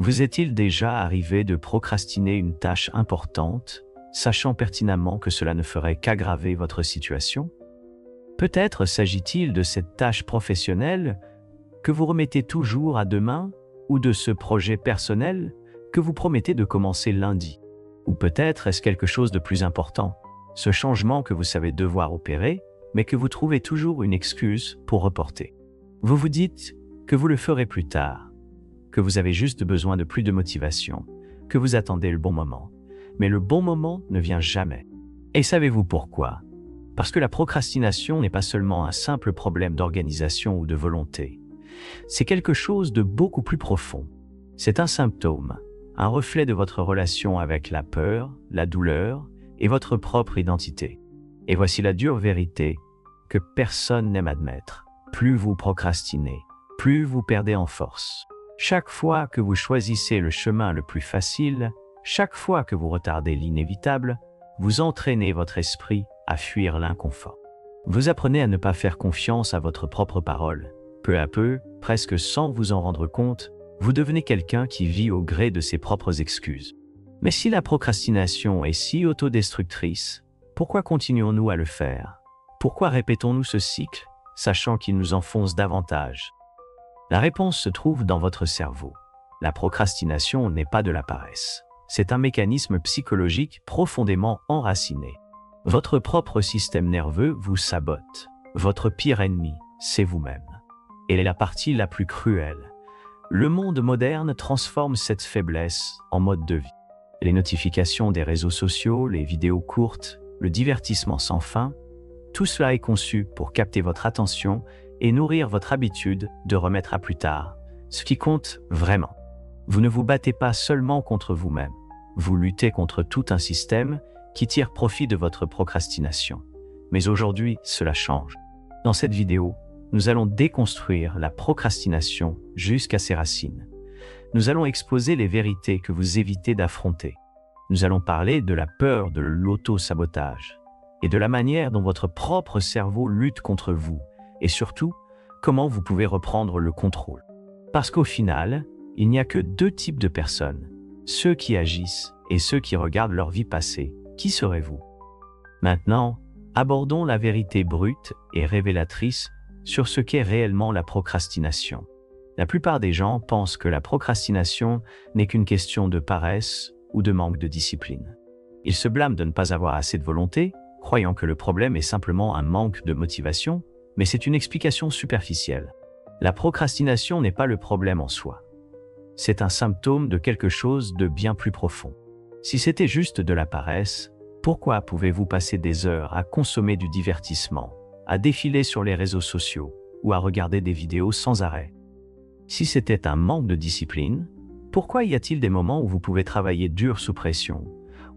Vous est-il déjà arrivé de procrastiner une tâche importante, sachant pertinemment que cela ne ferait qu'aggraver votre situation? Peut-être s'agit-il de cette tâche professionnelle que vous remettez toujours à demain ou de ce projet personnel que vous promettez de commencer lundi. Ou peut-être est-ce quelque chose de plus important, ce changement que vous savez devoir opérer, mais que vous trouvez toujours une excuse pour reporter. Vous vous dites que vous le ferez plus tard, que vous avez juste besoin de plus de motivation, que vous attendez le bon moment. Mais le bon moment ne vient jamais. Et savez-vous pourquoi? Parce que la procrastination n'est pas seulement un simple problème d'organisation ou de volonté. C'est quelque chose de beaucoup plus profond. C'est un symptôme, un reflet de votre relation avec la peur, la douleur et votre propre identité. Et voici la dure vérité que personne n'aime admettre. Plus vous procrastinez, plus vous perdez en force. Chaque fois que vous choisissez le chemin le plus facile, chaque fois que vous retardez l'inévitable, vous entraînez votre esprit à fuir l'inconfort. Vous apprenez à ne pas faire confiance à votre propre parole. Peu à peu, presque sans vous en rendre compte, vous devenez quelqu'un qui vit au gré de ses propres excuses. Mais si la procrastination est si autodestructrice, pourquoi continuons-nous à le faire? Pourquoi répétons-nous ce cycle, sachant qu'il nous enfonce davantage? La réponse se trouve dans votre cerveau. La procrastination n'est pas de la paresse. C'est un mécanisme psychologique profondément enraciné. Votre propre système nerveux vous sabote. Votre pire ennemi, c'est vous-même. Elle est la partie la plus cruelle. Le monde moderne transforme cette faiblesse en mode de vie. Les notifications des réseaux sociaux, les vidéos courtes, le divertissement sans fin, tout cela est conçu pour capter votre attention et nourrir votre habitude de remettre à plus tard ce qui compte vraiment. Vous ne vous battez pas seulement contre vous-même, vous luttez contre tout un système qui tire profit de votre procrastination. Mais aujourd'hui, cela change. Dans cette vidéo, nous allons déconstruire la procrastination jusqu'à ses racines. Nous allons exposer les vérités que vous évitez d'affronter. Nous allons parler de la peur de l'auto-sabotage et de la manière dont votre propre cerveau lutte contre vous et surtout, comment vous pouvez reprendre le contrôle. Parce qu'au final, il n'y a que deux types de personnes, ceux qui agissent et ceux qui regardent leur vie passer. Qui serez-vous? Maintenant, abordons la vérité brute et révélatrice sur ce qu'est réellement la procrastination. La plupart des gens pensent que la procrastination n'est qu'une question de paresse ou de manque de discipline. Ils se blâment de ne pas avoir assez de volonté, croyant que le problème est simplement un manque de motivation, mais c'est une explication superficielle. La procrastination n'est pas le problème en soi. C'est un symptôme de quelque chose de bien plus profond. Si c'était juste de la paresse, pourquoi pouvez-vous passer des heures à consommer du divertissement, à défiler sur les réseaux sociaux ou à regarder des vidéos sans arrêt? Si c'était un manque de discipline, pourquoi y a-t-il des moments où vous pouvez travailler dur sous pression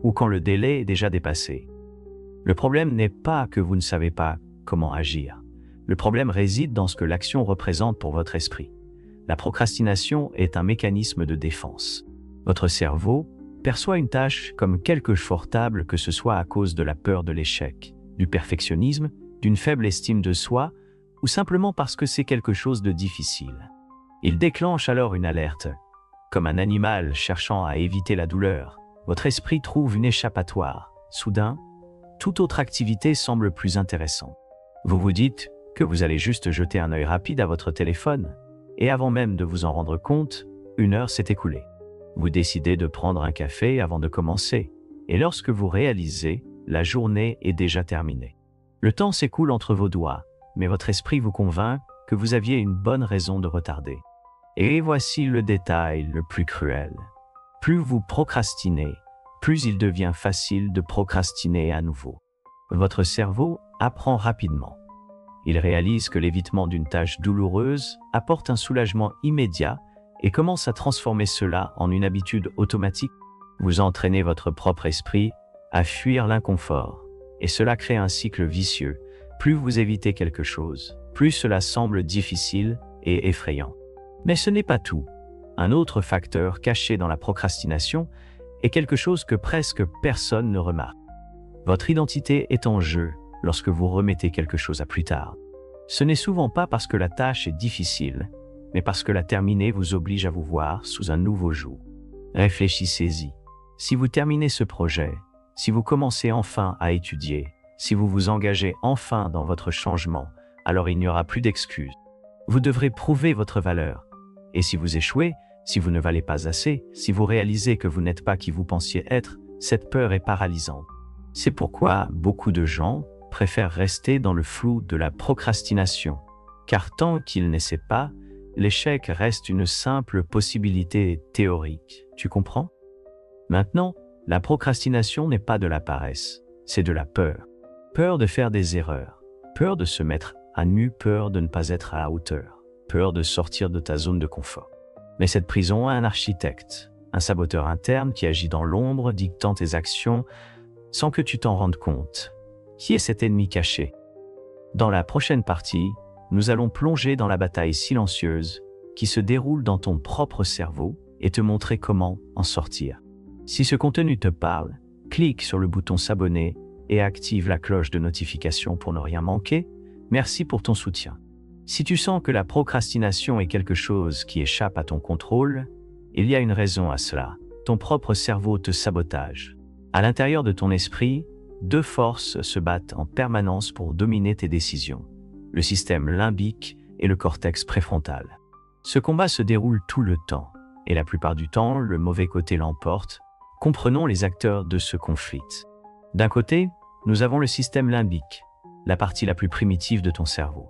ou quand le délai est déjà dépassé? Le problème n'est pas que vous ne savez pas comment agir. Le problème réside dans ce que l'action représente pour votre esprit. La procrastination est un mécanisme de défense. Votre cerveau perçoit une tâche comme quelque confortable, que ce soit à cause de la peur de l'échec, du perfectionnisme, d'une faible estime de soi ou simplement parce que c'est quelque chose de difficile. Il déclenche alors une alerte. Comme un animal cherchant à éviter la douleur, votre esprit trouve une échappatoire. Soudain, toute autre activité semble plus intéressante. Vous vous dites que vous allez juste jeter un œil rapide à votre téléphone, et avant même de vous en rendre compte, 1 heure s'est écoulée. Vous décidez de prendre un café avant de commencer, et lorsque vous réalisez, la journée est déjà terminée. Le temps s'écoule entre vos doigts, mais votre esprit vous convainc que vous aviez une bonne raison de retarder. Et voici le détail le plus cruel. Plus vous procrastinez, plus il devient facile de procrastiner à nouveau. Votre cerveau apprend rapidement. Il réalise que l'évitement d'une tâche douloureuse apporte un soulagement immédiat et commence à transformer cela en une habitude automatique. Vous entraînez votre propre esprit à fuir l'inconfort, et cela crée un cycle vicieux. Plus vous évitez quelque chose, plus cela semble difficile et effrayant. Mais ce n'est pas tout. Un autre facteur caché dans la procrastination est quelque chose que presque personne ne remarque. Votre identité est en jeu lorsque vous remettez quelque chose à plus tard. Ce n'est souvent pas parce que la tâche est difficile, mais parce que la terminer vous oblige à vous voir sous un nouveau jour. Réfléchissez-y. Si vous terminez ce projet, si vous commencez enfin à étudier, si vous vous engagez enfin dans votre changement, alors il n'y aura plus d'excuses. Vous devrez prouver votre valeur. Et si vous échouez, si vous ne valez pas assez, si vous réalisez que vous n'êtes pas qui vous pensiez être, cette peur est paralysante. C'est pourquoi beaucoup de gens préfèrent rester dans le flou de la procrastination. Car tant qu'ils n'essaient pas, l'échec reste une simple possibilité théorique. Tu comprends? Maintenant, la procrastination n'est pas de la paresse, c'est de la peur. Peur de faire des erreurs, peur de se mettre à nu, peur de ne pas être à la hauteur, peur de sortir de ta zone de confort. Mais cette prison a un architecte, un saboteur interne qui agit dans l'ombre, dictant tes actions sans que tu t'en rendes compte. Qui est cet ennemi caché? Dans la prochaine partie, nous allons plonger dans la bataille silencieuse qui se déroule dans ton propre cerveau et te montrer comment en sortir. Si ce contenu te parle, clique sur le bouton s'abonner et active la cloche de notification pour ne rien manquer. Merci pour ton soutien. Si tu sens que la procrastination est quelque chose qui échappe à ton contrôle, il y a une raison à cela. Ton propre cerveau te sabotage. À l'intérieur de ton esprit, deux forces se battent en permanence pour dominer tes décisions. Le système limbique et le cortex préfrontal. Ce combat se déroule tout le temps, et la plupart du temps, le mauvais côté l'emporte. Comprenons les acteurs de ce conflit. D'un côté, nous avons le système limbique, la partie la plus primitive de ton cerveau.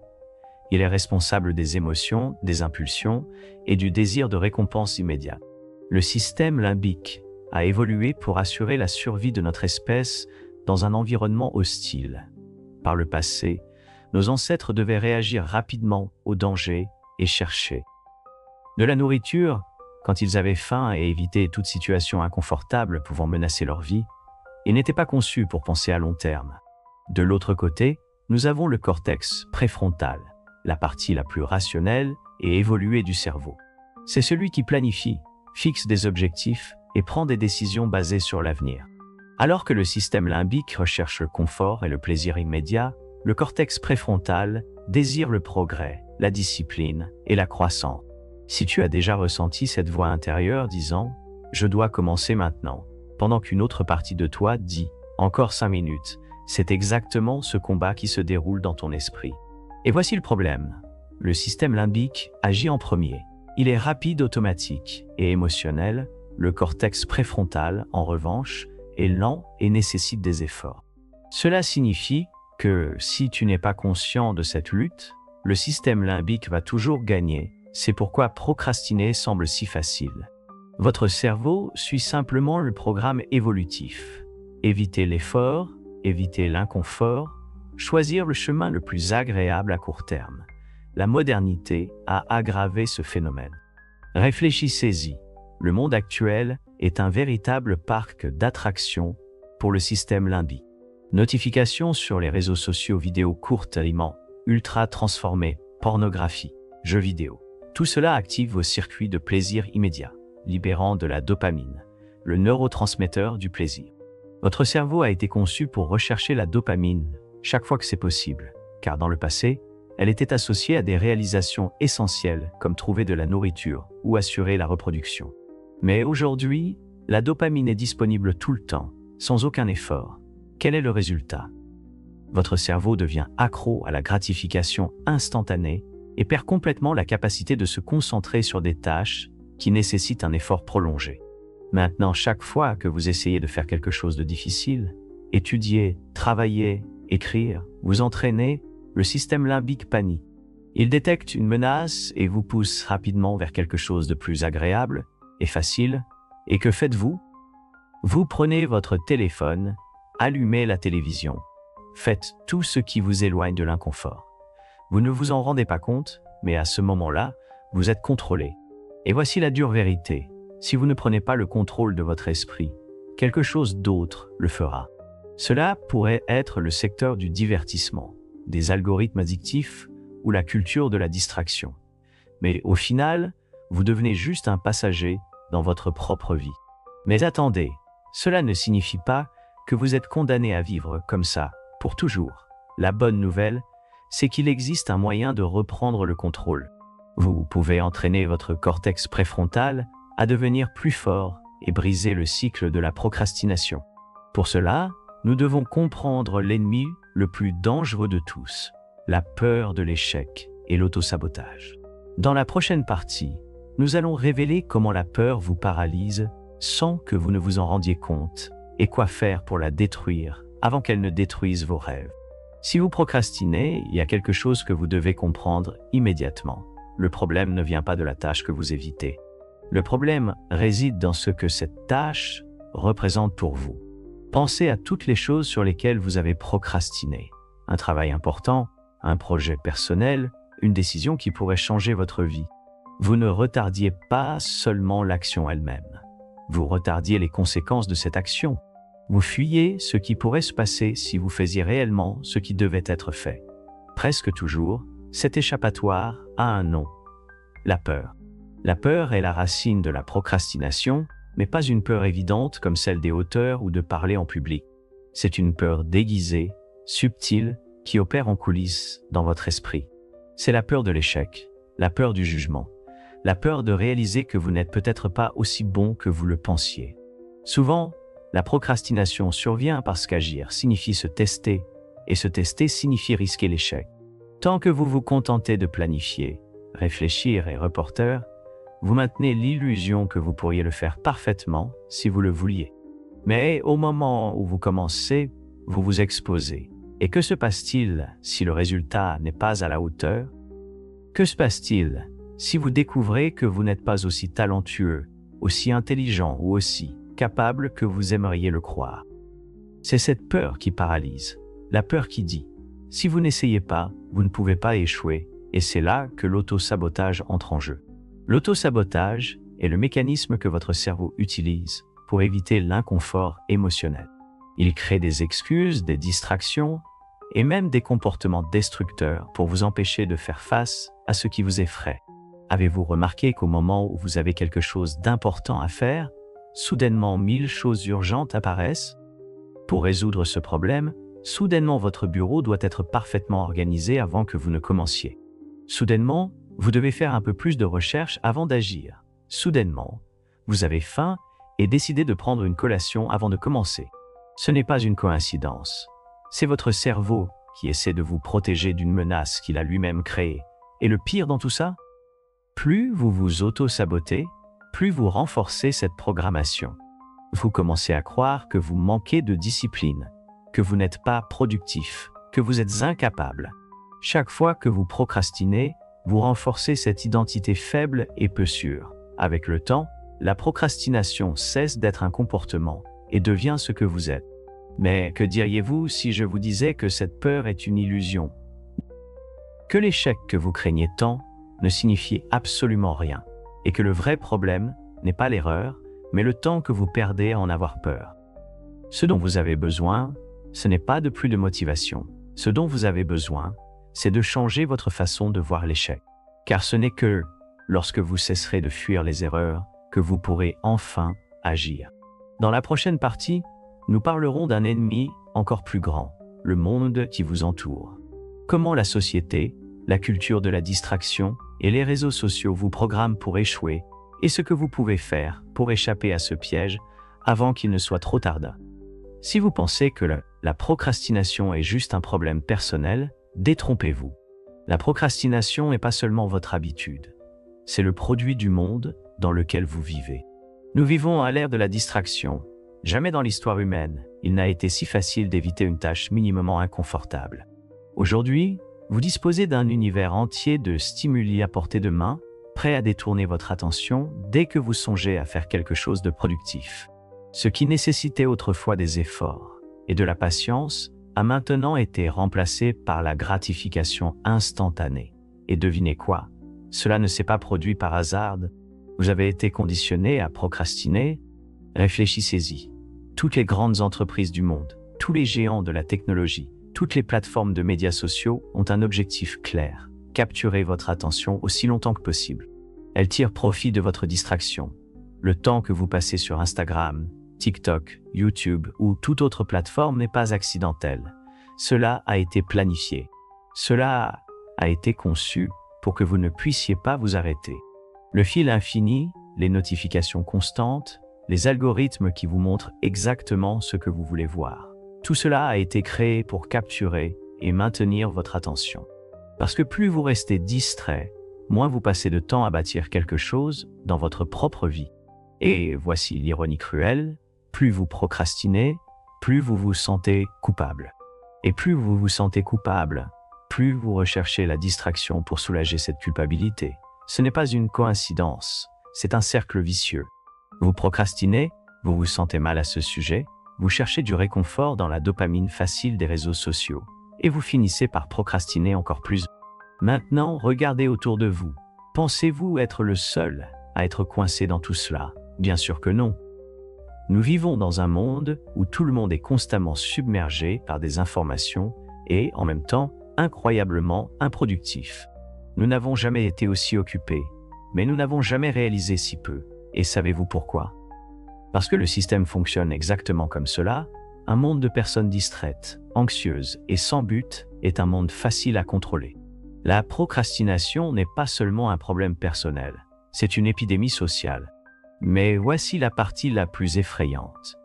Il est responsable des émotions, des impulsions et du désir de récompense immédiate. Le système limbique a évolué pour assurer la survie de notre espèce dans un environnement hostile. Par le passé, nos ancêtres devaient réagir rapidement au danger et chercher de la nourriture quand ils avaient faim et éviter toute situation inconfortable pouvant menacer leur vie. Ils n'étaient pas conçus pour penser à long terme. De l'autre côté, nous avons le cortex préfrontal, la partie la plus rationnelle et évoluée du cerveau. C'est celui qui planifie, fixe des objectifs et prend des décisions basées sur l'avenir. Alors que le système limbique recherche le confort et le plaisir immédiat, le cortex préfrontal désire le progrès, la discipline et la croissance. Si tu as déjà ressenti cette voix intérieure disant « Je dois commencer maintenant », pendant qu'une autre partie de toi dit « Encore 5 minutes », c'est exactement ce combat qui se déroule dans ton esprit. Et voici le problème. Le système limbique agit en premier. Il est rapide, automatique et émotionnel. Le cortex préfrontal, en revanche, est lent et nécessite des efforts. Cela signifie que si tu n'es pas conscient de cette lutte, le système limbique va toujours gagner. C'est pourquoi procrastiner semble si facile. Votre cerveau suit simplement le programme évolutif. Éviter l'effort, éviter l'inconfort, choisir le chemin le plus agréable à court terme. La modernité a aggravé ce phénomène. Réfléchissez-y. Le monde actuel est un véritable parc d'attractions pour le système limbique. Notifications sur les réseaux sociaux, vidéos courtes, aliments ultra transformés, pornographie, jeux vidéo. Tout cela active vos circuits de plaisir immédiat, libérant de la dopamine, le neurotransmetteur du plaisir. Votre cerveau a été conçu pour rechercher la dopamine chaque fois que c'est possible, car dans le passé, elle était associée à des réalisations essentielles comme trouver de la nourriture ou assurer la reproduction. Mais aujourd'hui, la dopamine est disponible tout le temps, sans aucun effort. Quel est le résultat? Votre cerveau devient accro à la gratification instantanée et perd complètement la capacité de se concentrer sur des tâches qui nécessitent un effort prolongé. Maintenant, chaque fois que vous essayez de faire quelque chose de difficile, étudier, travailler, écrire, vous entraîner, le système limbique panique. Il détecte une menace et vous pousse rapidement vers quelque chose de plus agréable et facile. Et que faites-vous? Vous prenez votre téléphone, allumez la télévision, faites tout ce qui vous éloigne de l'inconfort. Vous ne vous en rendez pas compte, mais à ce moment-là, vous êtes contrôlé. Et voici la dure vérité. Si vous ne prenez pas le contrôle de votre esprit, quelque chose d'autre le fera. Cela pourrait être le secteur du divertissement, des algorithmes addictifs ou la culture de la distraction. Mais au final, vous devenez juste un passager dans votre propre vie. Mais attendez, cela ne signifie pas que vous êtes condamné à vivre comme ça, pour toujours. La bonne nouvelle, c'est qu'il existe un moyen de reprendre le contrôle. Vous pouvez entraîner votre cortex préfrontal à devenir plus fort et briser le cycle de la procrastination. Pour cela, nous devons comprendre l'ennemi le plus dangereux de tous, la peur de l'échec et l'autosabotage. Dans la prochaine partie, nous allons révéler comment la peur vous paralyse sans que vous ne vous en rendiez compte et quoi faire pour la détruire avant qu'elle ne détruise vos rêves. Si vous procrastinez, il y a quelque chose que vous devez comprendre immédiatement. Le problème ne vient pas de la tâche que vous évitez. Le problème réside dans ce que cette tâche représente pour vous. Pensez à toutes les choses sur lesquelles vous avez procrastiné. Un travail important, un projet personnel, une décision qui pourrait changer votre vie. Vous ne retardiez pas seulement l'action elle-même. Vous retardiez les conséquences de cette action. Vous fuyez ce qui pourrait se passer si vous faisiez réellement ce qui devait être fait. Presque toujours, cet échappatoire a un nom, la peur. La peur est la racine de la procrastination, mais pas une peur évidente comme celle des hauteurs ou de parler en public. C'est une peur déguisée, subtile, qui opère en coulisses dans votre esprit. C'est la peur de l'échec, la peur du jugement, la peur de réaliser que vous n'êtes peut-être pas aussi bon que vous le pensiez. Souvent, la procrastination survient parce qu'agir signifie se tester, et se tester signifie risquer l'échec. Tant que vous vous contentez de planifier, réfléchir et reporter, vous maintenez l'illusion que vous pourriez le faire parfaitement si vous le vouliez. Mais au moment où vous commencez, vous vous exposez. Et que se passe-t-il si le résultat n'est pas à la hauteur? Que se passe-t-il si vous découvrez que vous n'êtes pas aussi talentueux, aussi intelligent ou aussi capable que vous aimeriez le croire? C'est cette peur qui paralyse, la peur qui dit « si vous n'essayez pas, vous ne pouvez pas échouer » et c'est là que l'autosabotage entre en jeu. L'autosabotage est le mécanisme que votre cerveau utilise pour éviter l'inconfort émotionnel. Il crée des excuses, des distractions et même des comportements destructeurs pour vous empêcher de faire face à ce qui vous effraie. Avez-vous remarqué qu'au moment où vous avez quelque chose d'important à faire, soudainement 1000 choses urgentes apparaissent? Pour résoudre ce problème, soudainement votre bureau doit être parfaitement organisé avant que vous ne commenciez. Soudainement, vous devez faire un peu plus de recherche avant d'agir. Soudainement, vous avez faim et décidez de prendre une collation avant de commencer. Ce n'est pas une coïncidence. C'est votre cerveau qui essaie de vous protéger d'une menace qu'il a lui-même créée. Et le pire dans tout ça, plus vous vous auto-sabotez, plus vous renforcez cette programmation. Vous commencez à croire que vous manquez de discipline, que vous n'êtes pas productif, que vous êtes incapable. Chaque fois que vous procrastinez, vous renforcez cette identité faible et peu sûre. Avec le temps, la procrastination cesse d'être un comportement et devient ce que vous êtes. Mais que diriez-vous si je vous disais que cette peur est une illusion? Que l'échec que vous craignez tant ne signifie absolument rien, et que le vrai problème n'est pas l'erreur, mais le temps que vous perdez à en avoir peur. Ce dont vous avez besoin, ce n'est pas de plus de motivation. Ce dont vous avez besoin, c'est de changer votre façon de voir l'échec. Car ce n'est que lorsque vous cesserez de fuir les erreurs que vous pourrez enfin agir. Dans la prochaine partie, nous parlerons d'un ennemi encore plus grand, le monde qui vous entoure. Comment la société, la culture de la distraction et les réseaux sociaux vous programment pour échouer et ce que vous pouvez faire pour échapper à ce piège avant qu'il ne soit trop tard. Si vous pensez que la procrastination est juste un problème personnel, détrompez-vous. La procrastination n'est pas seulement votre habitude, c'est le produit du monde dans lequel vous vivez. Nous vivons à l'ère de la distraction. Jamais dans l'histoire humaine, il n'a été si facile d'éviter une tâche minimum inconfortable. Aujourd'hui, vous disposez d'un univers entier de stimuli à portée de main, prêt à détourner votre attention dès que vous songez à faire quelque chose de productif. Ce qui nécessitait autrefois des efforts et de la patience a maintenant été remplacé par la gratification instantanée. Et devinez quoi? Cela ne s'est pas produit par hasard. Vous avez été conditionné à procrastiner. Réfléchissez-y. Toutes les grandes entreprises du monde, tous les géants de la technologie, toutes les plateformes de médias sociaux ont un objectif clair: capturer votre attention aussi longtemps que possible. Elles tirent profit de votre distraction. Le temps que vous passez sur Instagram, TikTok, YouTube ou toute autre plateforme n'est pas accidentel. Cela a été planifié. Cela a été conçu pour que vous ne puissiez pas vous arrêter. Le fil infini, les notifications constantes, les algorithmes qui vous montrent exactement ce que vous voulez voir. Tout cela a été créé pour capturer et maintenir votre attention. Parce que plus vous restez distrait, moins vous passez de temps à bâtir quelque chose dans votre propre vie. Et voici l'ironie cruelle, plus vous procrastinez, plus vous vous sentez coupable. Et plus vous vous sentez coupable, plus vous recherchez la distraction pour soulager cette culpabilité. Ce n'est pas une coïncidence, c'est un cercle vicieux. Vous procrastinez, vous vous sentez mal à ce sujet, vous cherchez du réconfort dans la dopamine facile des réseaux sociaux, et vous finissez par procrastiner encore plus. Maintenant, regardez autour de vous. Pensez-vous être le seul à être coincé dans tout cela? Bien sûr que non. Nous vivons dans un monde où tout le monde est constamment submergé par des informations et, en même temps, incroyablement improductif. Nous n'avons jamais été aussi occupés, mais nous n'avons jamais réalisé si peu. Et savez-vous pourquoi? Parce que le système fonctionne exactement comme cela, un monde de personnes distraites, anxieuses et sans but est un monde facile à contrôler. La procrastination n'est pas seulement un problème personnel, c'est une épidémie sociale. Mais voici la partie la plus effrayante.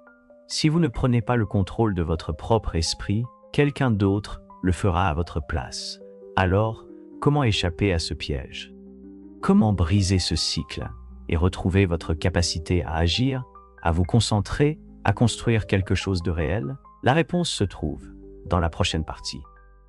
Si vous ne prenez pas le contrôle de votre propre esprit, quelqu'un d'autre le fera à votre place. Alors, comment échapper à ce piège? Comment briser ce cycle et retrouver votre capacité à agir, à vous concentrer, à construire quelque chose de réel? La réponse se trouve dans la prochaine partie.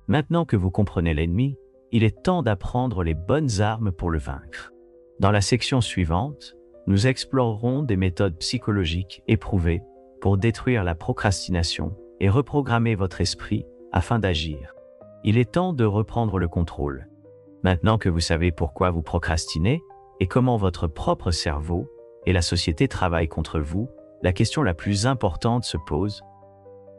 Maintenant que vous comprenez l'ennemi, il est temps d'apprendre les bonnes armes pour le vaincre. Dans la section suivante, nous explorerons des méthodes psychologiques éprouvées pour détruire la procrastination et reprogrammer votre esprit afin d'agir. Il est temps de reprendre le contrôle. Maintenant que vous savez pourquoi vous procrastinez et comment votre propre cerveau et la société travaillent contre vous, la question la plus importante se pose.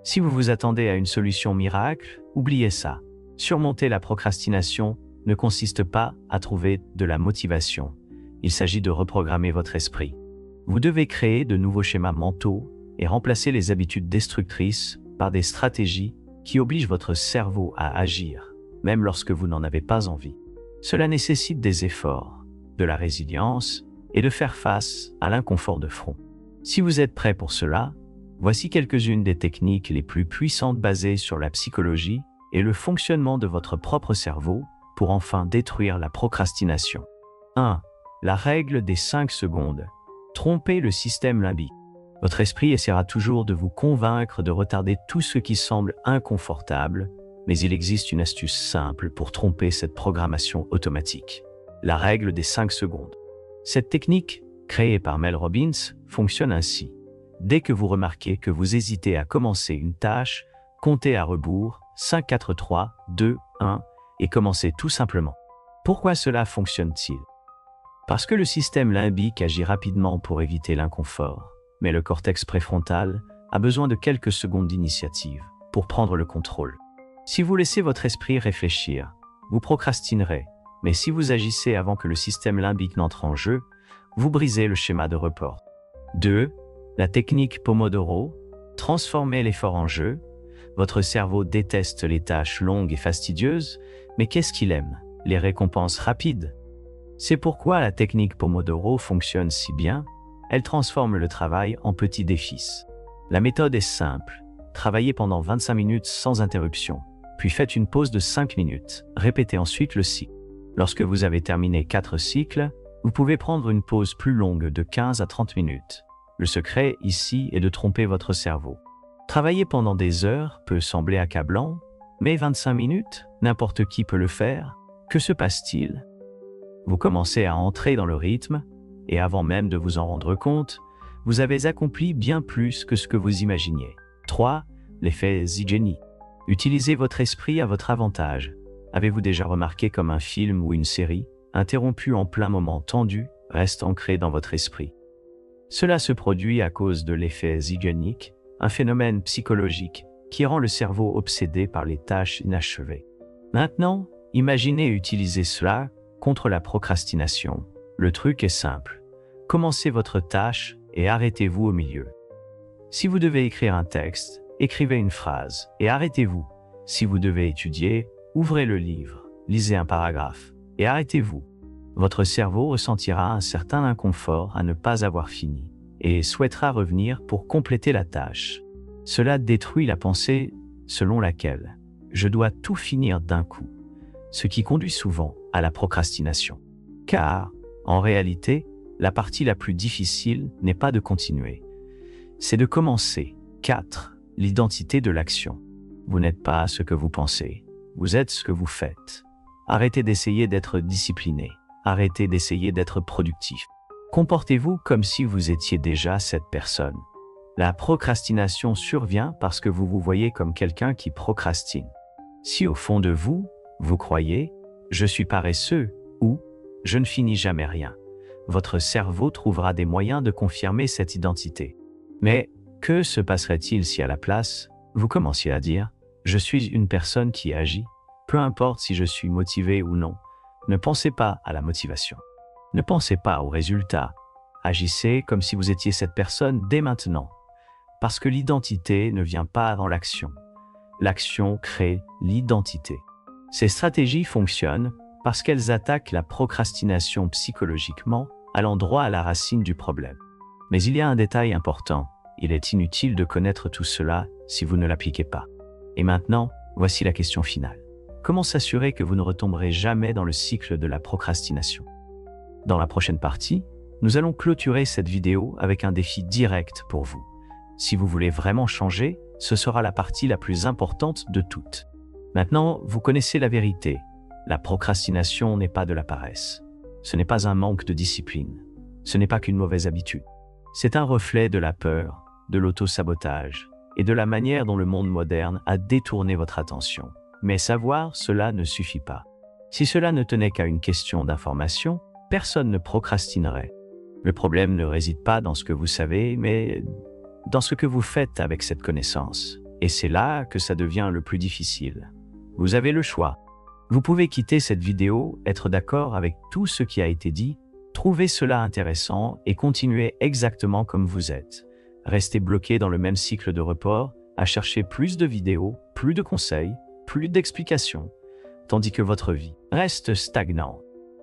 Si vous vous attendez à une solution miracle, oubliez ça. Surmonter la procrastination ne consiste pas à trouver de la motivation. Il s'agit de reprogrammer votre esprit. Vous devez créer de nouveaux schémas mentaux et remplacer les habitudes destructrices par des stratégies qui obligent votre cerveau à agir, même lorsque vous n'en avez pas envie. Cela nécessite des efforts, de la résilience et de faire face à l'inconfort de front. Si vous êtes prêt pour cela, voici quelques-unes des techniques les plus puissantes basées sur la psychologie et le fonctionnement de votre propre cerveau pour enfin détruire la procrastination. 1. La règle des 5 secondes. Trompez le système limbique. Votre esprit essaiera toujours de vous convaincre de retarder tout ce qui semble inconfortable, mais il existe une astuce simple pour tromper cette programmation automatique. La règle des 5 secondes. Cette technique, créée par Mel Robbins, fonctionne ainsi. Dès que vous remarquez que vous hésitez à commencer une tâche, comptez à rebours 5, 4, 3, 2, 1 et commencez tout simplement. Pourquoi cela fonctionne-t-il? Parce que le système limbique agit rapidement pour éviter l'inconfort, mais le cortex préfrontal a besoin de quelques secondes d'initiative pour prendre le contrôle. Si vous laissez votre esprit réfléchir, vous procrastinerez, mais si vous agissez avant que le système limbique n'entre en jeu, vous brisez le schéma de report. 2. La technique Pomodoro. Transformez l'effort en jeu. Votre cerveau déteste les tâches longues et fastidieuses, mais qu'est-ce qu'il aime? Les récompenses rapides. C'est pourquoi la technique Pomodoro fonctionne si bien, elle transforme le travail en petits défis. La méthode est simple, travaillez pendant 25 minutes sans interruption, puis faites une pause de 5 minutes, répétez ensuite le cycle. Lorsque vous avez terminé 4 cycles, vous pouvez prendre une pause plus longue de 15 à 30 minutes. Le secret ici est de tromper votre cerveau. Travailler pendant des heures peut sembler accablant, mais 25 minutes, n'importe qui peut le faire. Que se passe-t-il? Vous commencez à entrer dans le rythme, et avant même de vous en rendre compte, vous avez accompli bien plus que ce que vous imaginiez. 3. L'effet Zeigarnik. Utilisez votre esprit à votre avantage. Avez-vous déjà remarqué comme un film ou une série, interrompu en plein moment tendu, reste ancré dans votre esprit? Cela se produit à cause de l'effet Zeigarnik, un phénomène psychologique qui rend le cerveau obsédé par les tâches inachevées. Maintenant, imaginez utiliser cela contre la procrastination. Le truc est simple. Commencez votre tâche et arrêtez-vous au milieu. Si vous devez écrire un texte, écrivez une phrase et arrêtez-vous. Si vous devez étudier, ouvrez le livre, lisez un paragraphe et arrêtez-vous. Votre cerveau ressentira un certain inconfort à ne pas avoir fini et souhaitera revenir pour compléter la tâche. Cela détruit la pensée selon laquelle je dois tout finir d'un coup, ce qui conduit souvent à la procrastination. Car, en réalité, la partie la plus difficile n'est pas de continuer, c'est de commencer. 4. L'identité de l'action. Vous n'êtes pas ce que vous pensez, vous êtes ce que vous faites. Arrêtez d'essayer d'être discipliné, arrêtez d'essayer d'être productif. Comportez-vous comme si vous étiez déjà cette personne. La procrastination survient parce que vous vous voyez comme quelqu'un qui procrastine. Si au fond de vous, vous croyez « je suis paresseux » ou « je ne finis jamais rien », votre cerveau trouvera des moyens de confirmer cette identité. Mais que se passerait-il si à la place, vous commenciez à dire « je suis une personne qui agit, peu importe si je suis motivé ou non ». Ne pensez pas à la motivation. Ne pensez pas au résultat. Agissez comme si vous étiez cette personne dès maintenant. Parce que l'identité ne vient pas avant l'action. L'action crée l'identité. Ces stratégies fonctionnent parce qu'elles attaquent la procrastination psychologiquement, allant droit à la racine du problème. Mais il y a un détail important. Il est inutile de connaître tout cela si vous ne l'appliquez pas. Et maintenant, voici la question finale. Comment s'assurer que vous ne retomberez jamais dans le cycle de la procrastination? Dans la prochaine partie, nous allons clôturer cette vidéo avec un défi direct pour vous. Si vous voulez vraiment changer, ce sera la partie la plus importante de toutes. Maintenant, vous connaissez la vérité. La procrastination n'est pas de la paresse. Ce n'est pas un manque de discipline. Ce n'est pas qu'une mauvaise habitude. C'est un reflet de la peur, de l'auto-sabotage et de la manière dont le monde moderne a détourné votre attention. Mais savoir, cela ne suffit pas. Si cela ne tenait qu'à une question d'information, personne ne procrastinerait. Le problème ne réside pas dans ce que vous savez, mais dans ce que vous faites avec cette connaissance. Et c'est là que ça devient le plus difficile. Vous avez le choix. Vous pouvez quitter cette vidéo, être d'accord avec tout ce qui a été dit, trouver cela intéressant et continuer exactement comme vous êtes. Rester bloqué dans le même cycle de report, à chercher plus de vidéos, plus de conseils, plus d'explications, tandis que votre vie reste stagnante.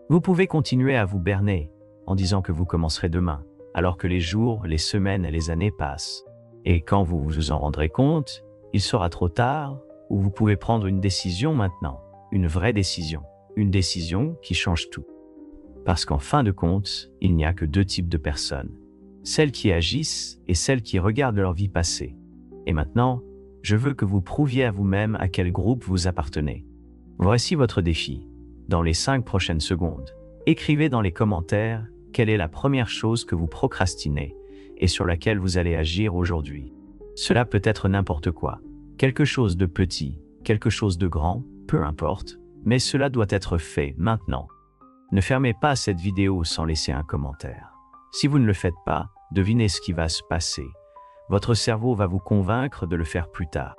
Vous pouvez continuer à vous berner en disant que vous commencerez demain, alors que les jours, les semaines et les années passent. Et quand vous vous en rendrez compte, il sera trop tard, ou vous pouvez prendre une décision maintenant, une vraie décision, une décision qui change tout. Parce qu'en fin de compte, il n'y a que deux types de personnes, celles qui agissent et celles qui regardent leur vie passer. Et maintenant, je veux que vous prouviez à vous-même à quel groupe vous appartenez. Voici votre défi. Dans les 5 prochaines secondes, écrivez dans les commentaires quelle est la première chose que vous procrastinez et sur laquelle vous allez agir aujourd'hui. Cela peut être n'importe quoi, quelque chose de petit, quelque chose de grand, peu importe, mais cela doit être fait maintenant. Ne fermez pas cette vidéo sans laisser un commentaire. Si vous ne le faites pas, devinez ce qui va se passer. Votre cerveau va vous convaincre de le faire plus tard.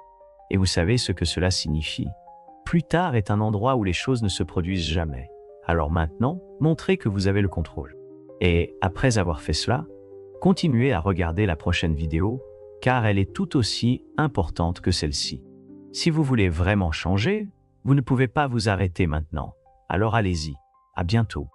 Et vous savez ce que cela signifie. Plus tard est un endroit où les choses ne se produisent jamais. Alors maintenant, montrez que vous avez le contrôle. Et après avoir fait cela, continuez à regarder la prochaine vidéo, car elle est tout aussi importante que celle-ci. Si vous voulez vraiment changer, vous ne pouvez pas vous arrêter maintenant. Alors allez-y. À bientôt.